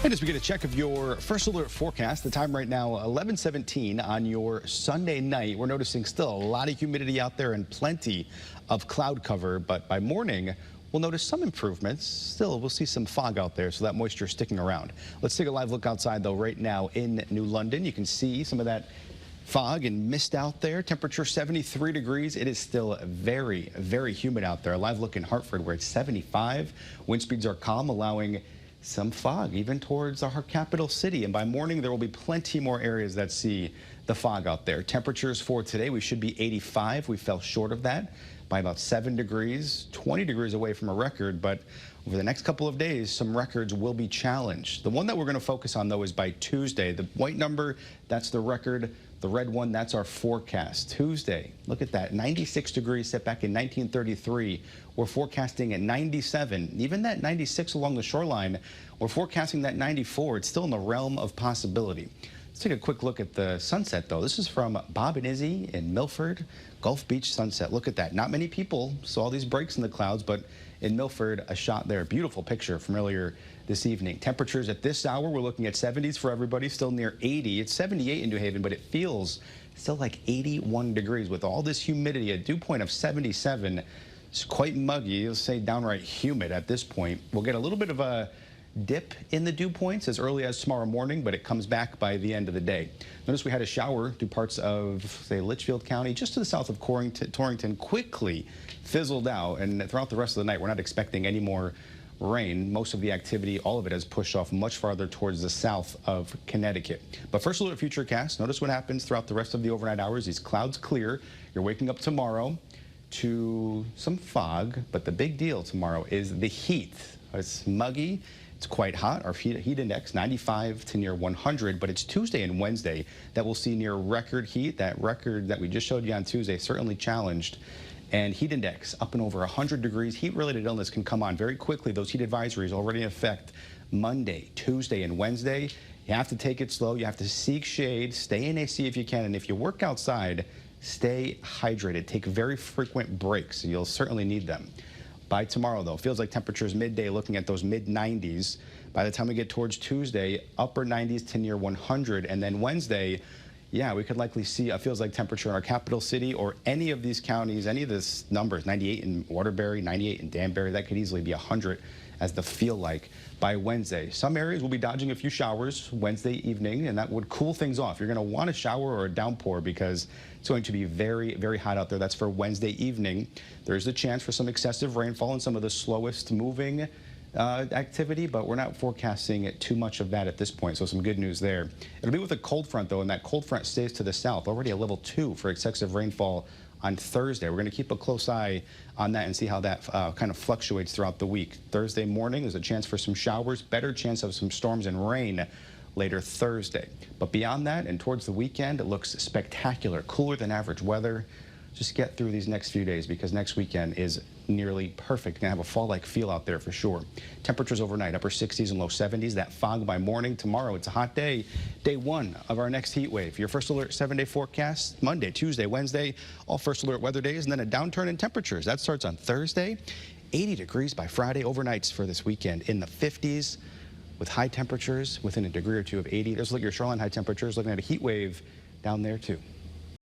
And as we get a check of your first alert forecast, the time right now 11:17 on your Sunday night. We're noticing still a lot of humidity out there and plenty of cloud cover, but by morning we'll notice some improvements. Still, we'll see some fog out there, so that moisture is sticking around. Let's take a live look outside though. Right now in New London, you can see some of that fog and mist out there. Temperature 73 degrees. It is still very, very humid out there. A live look in Hartford where it's 75. Wind speeds are calm, allowing some fog even towards our capital city. And by morning, there will be plenty more areas that see the fog out there. Temperatures for today, we should be 85. We fell short of that by about 7 degrees, 20 degrees away from a record. But over the next couple of days, some records will be challenged. The one that we're going to focus on, though, is by Tuesday. The white number, that's the record. The red one, that's our forecast. Tuesday, look at that, 96 degrees set back in 1933. We're forecasting at 97. Even that 96 along the shoreline, we're forecasting that 94. It's still in the realm of possibility. Let's take a quick look at the sunset, though. This is from Bob and Izzy in Milford, Gulf Beach sunset. Look at that. Not many people saw these breaks in the clouds, but in Milford, a shot there. Beautiful picture from earlier this evening. Temperatures at this hour, we're looking at 70s for everybody, still near 80. It's 78 in New Haven, but it feels still like 81 degrees with all this humidity. A dew point of 77. It's quite muggy. You'll say downright humid at this point. We'll get a little bit of a dip in the dew points as early as tomorrow morning, but it comes back by the end of the day. Notice we had a shower through parts of, say, Litchfield County, just to the south of Torrington, quickly fizzled out, and throughout the rest of the night, we're not expecting any more rain. Most of the activity, all of it has pushed off much farther towards the south of Connecticut. But first look at futurecast. Notice what happens throughout the rest of the overnight hours. These clouds clear. You're waking up tomorrow to some fog, but the big deal tomorrow is the heat. It's muggy. It's quite hot. Our heat index 95 to near 100, but it's Tuesday and Wednesday that we'll see near record heat. That record that we just showed you on Tuesday certainly challenged. And heat index up and over 100 degrees. Heat-related illness can come on very quickly. Those heat advisories already in effect Monday, Tuesday, and Wednesday. You have to take it slow. You have to seek shade. Stay in AC if you can. And if you work outside, stay hydrated. Take very frequent breaks. You'll certainly need them. By tomorrow, though, feels like temperatures midday looking at those mid-90s. By the time we get towards Tuesday, upper 90s to near 100. And then Wednesday, yeah, we could likely see a feels like temperature in our capital city or any of these counties, any of this numbers, 98 in Waterbury, 98 in Danbury. That could easily be 100 as the feel like by Wednesday. Some areas will be dodging a few showers Wednesday evening, and that would cool things off. You're going to want a shower or a downpour because it's going to be very, very hot out there. That's for Wednesday evening. There's a chance for some excessive rainfall and some of the slowest moving activity, but we're not forecasting too much of that at this point, so some good news there. It'll be with a cold front, though, and that cold front stays to the south. Already a level 2 for excessive rainfall on Thursday. We're going to keep a close eye on that and see how that kind of fluctuates throughout the week. Thursday morning, there's a chance for some showers, better chance of some storms and rain later Thursday. But beyond that and towards the weekend, it looks spectacular, cooler than average weather. Just get through these next few days because next weekend is nearly perfect. Gonna have a fall-like feel out there for sure. Temperatures overnight, upper 60s and low 70s. That fog by morning. Tomorrow, it's a hot day. Day 1 of our next heat wave. Your first alert 7-day forecast, Monday, Tuesday, Wednesday, all first alert weather days, and then a downturn in temperatures. That starts on Thursday. 80 degrees by Friday. Overnights for this weekend in the 50s with high temperatures within a degree or two of 80. Let's look at your shoreline high temperatures. Looking at a heat wave down there too.